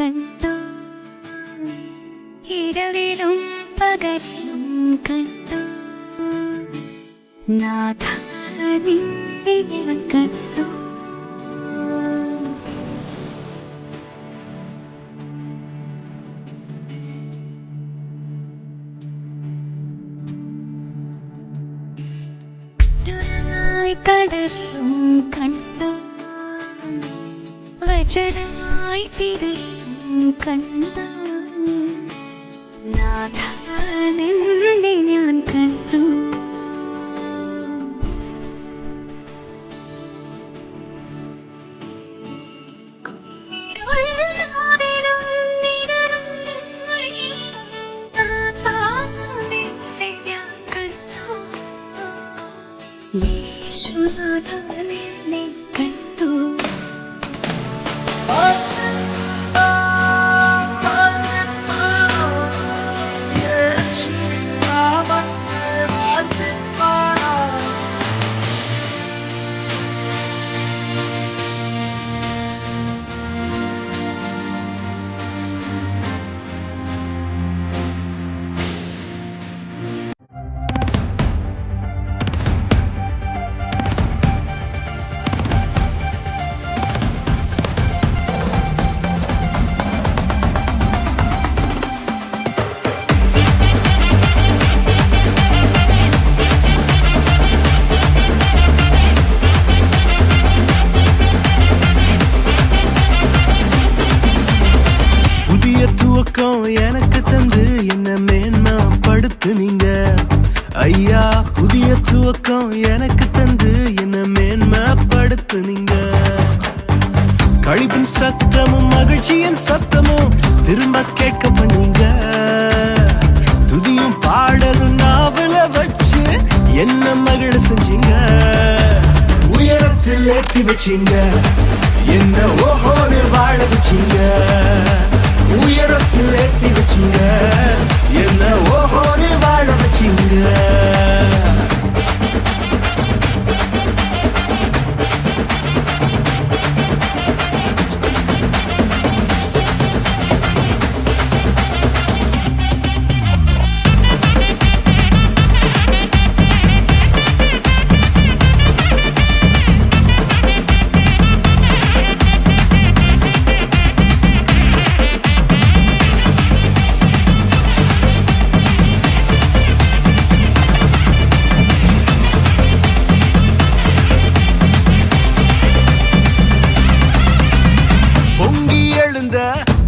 കണ്ടു, ഇരവിലും പകലിലും കണ്ടു, നാഥ നിന്നെ ഞാൻ കണ്ടു. കടലും കണ്ടു, വചനമായി തിരയും കണ്ടു, നാഥ നിന്നെ ഞാൻ കണ്ടു. യേശുനാഥ നിന്നെ കണ്ടു. எனக்கு தந்து என்ன மேன்மைப்படுத்துனீங்க ஐயா. புதிய துவக்கம் எனக்கு தந்து என்ன மேன்மைப்படுத்துனீங்க. கழிப்பின் சத்தமும் மகிழ்ச்சியின் சத்தமும் திரும்ப கேட்க பண்ணீங்க. துதியும் பாடலும் நாவல வச்சு என்ன மகிழ செஞ்சீங்க. உயரத்தில் ஏற்றி வச்சீங்க, என்ன ஓஹோன்னு வாழ வச்சீங்க. உயரத்தில் ஏற்றி வச்சீங்க, என்ன ஓஹோன்னு வாழ வச்சீங்க.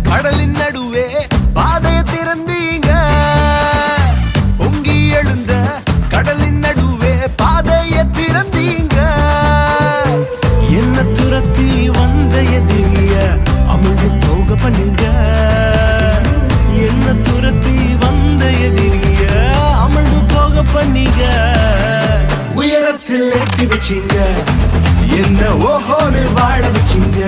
கடலின் நடுவே பாதைய திறந்தீங்க. பொங்கி எழுந்த கடலின் நடுவே பாதைய திறந்தீங்க. என்ன துரத்தி வந்த எதிரிய அமிழ்ந்து போக பண்ணீங்க. என்ன துரத்தி வந்த எதிரிய அமிழ்ந்து போக பண்ணீங்க. உயரத்தில் ஏற்றி வச்சீங்க, என்ன ஓஹோன்னு வாழ வச்சீங்க.